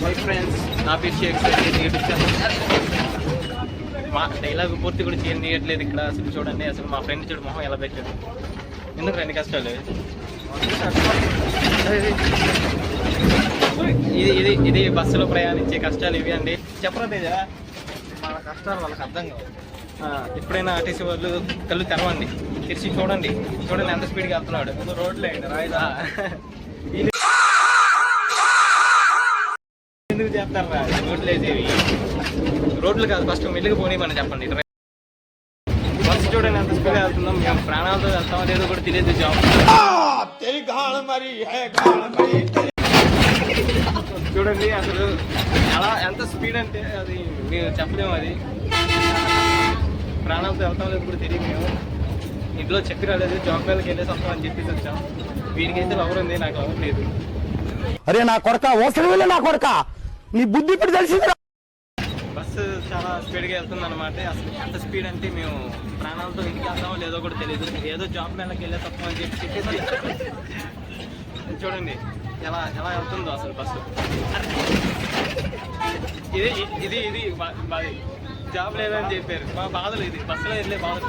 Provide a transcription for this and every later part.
Hi friends, నా పేరు Sheikh YouTube channel. మా డైలాగ్ పూర్తి కూడా చేయట్లేదు ఇక్కడ. అసలు చూడండి, అసలు మా ఫ్రెండ్ చూడు మొహం ఎలా పెట్టాడు. ఎందుకు రండి కష్టాలు. ఇది బస్సులో ప్రయాణించే కష్టాలు ఇవి అండి. చెప్పరా తేజ, మన కష్టాలు వాళ్ళకి అర్థం కావు. ఎప్పుడైనా ఆర్టీసీ వాళ్ళు కళ్ళు తెరవండి, తెరిచి చూడండి ఎంత స్పీడ్గా వెళ్తున్నాడు. రోడ్లే రాయిదా ఎందుకు చేస్తారా రోడ్లు వేసేవి? రోడ్లు కాదు, ఫస్ట్ మెల్లిగా పోనీ మనం చెప్పండి. బస్సు చూడండి ఎంత స్పీడ్గా వెళ్తున్నాం. మేము ప్రాణాలతో వెళ్తామో లేదో కూడా తెలియదు. జాబ్ చూడండి అసలు ఎంత స్పీడ్ అంటే అది మేము చెప్పలేము. అది ప్రాణాలతో వెళ్తాం లేదు కూడా తెలియదు. మేము ఇంట్లో చెప్పి రాలేదు, జాబ్ మేళకి వెళ్ళేసి వస్తాం అని చెప్పేసి వచ్చాం. వీడికైతే లవర్ ఉంది, నాకు లవర్ లేదు. అరే నా కొడక, ఓసలి వెళ్ళి నా కొడక, నీ బుద్ధి ఇప్పుడు తెలిసింది. బస్సు చాలా స్పీడ్గా వెళ్తుంది అనమాట. అసలు ఎంత స్పీడ్ అంటే మేము ప్రాణాలతో ఇంటికి వెళ్తామో లేదో కూడా తెలియదు. ఏదో జాబ్ మేళకి వెళ్ళేసి వస్తాం అని చెప్పేసి చూడండి ఎలా వెళ్తుందో అసలు బస్సు. ఇది జాబ్ లేదని చెప్పారు. మా బాధలు ఇది, బస్సులో వెళ్ళే బాధలు.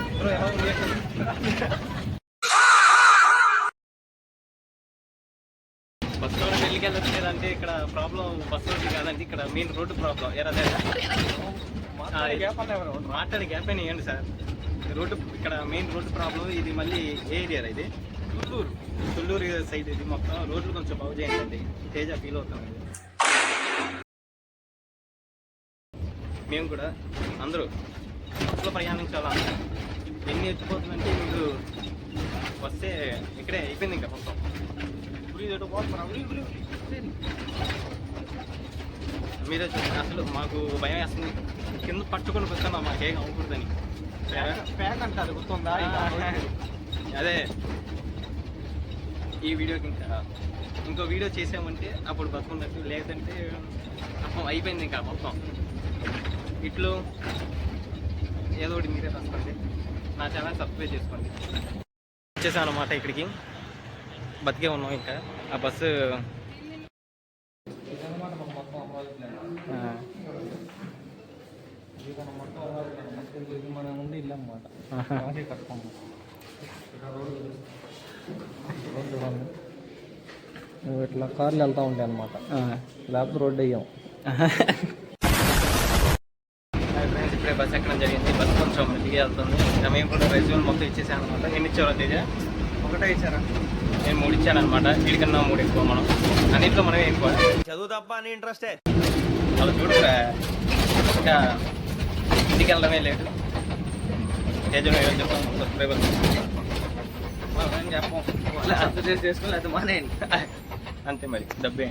బస్సులో వెళ్ళి వెళ్ళట్లేదంటే ఇక్కడ ప్రాబ్లం బస్సు రోడ్డు కాదండి, ఇక్కడ మెయిన్ రోడ్డు ప్రాబ్లం. మాట్లాడి గ్యాప్ అయినా ఇవ్వండి సార్. రోడ్డు ఇక్కడ మెయిన్ రోడ్డు ప్రాబ్లం. ఇది మళ్ళీ ఏ ఏరియా ఇది? తుళ్ళూరు సైడ్. ఇది మొత్తం రోడ్లు కొంచెం బాగు చేయండి. తేజ ఫీల్ అవుతాం. మేము కూడా అందరూ బస్సులో ప్రయాణించాలి. ఎన్ని ఎత్తిపోతుందంటే మీరు వస్తే ఇక్కడే అయిపోయింది ఇంకా మొత్తం. మీరే చూడండి, అసలు మాకు భయం వేస్తుంది. కింద పట్టుకొని కూర్చున్నాం, మాకేం అవ్వకూడదని. ప్యాక్ అంటారు, గుర్తుందా? అదే ఈ వీడియోకి ఇంకో వీడియో చేసామంటే అప్పుడు బతుకున్నట్టు, లేదంటే అప్పుడు అయిపోయింది ఇంకా మొత్తం. ఇట్లు ఏదో ఒకటి మీరే రాసుకోండి. నా ఛానల్ సబ్స్క్రైబ్ చేసుకోండి. వచ్చేసాం అనమాట ఇక్కడికి. బతికే ఉన్నాం ఇంకా. ఆ బస్సు మన ముందు ఇల్లు అన్నమాట. కట్టుకోము నువ్వు ఇట్లా కార్లు వెళ్తూ ఉంటాయి అన్నమాట. లేకపోతే రోడ్డు అయ్యాం. ఇప్పుడే బస్సు ఎక్కడం జరిగింది. బస్సు కొంచెం దిగి వెళ్తుంది. మేము కూడా రెజ్యూమ్ మొత్తం ఇచ్చేసాను అనమాట. ఎన్ని ఇచ్చారో తేజ? ఒకటే ఇచ్చారా? నేను 3 ఇచ్చాను అనమాట. వీడికన్నా 3 ఎక్కువ. మనం అన్నింటిలో మనమే ఎక్కువ. చదువు తప్ప అని ఇంట్రెస్టే. అలా చూడరా, ఇంకా ఇంటికి వెళ్ళడమే లేదు. తేజలో ఏమో చెప్తాం సబ్స్క్రైబర్ చెప్పం. అర్థం చేసుకుని అది మానేయండి. అంతే మరి. డబ్బే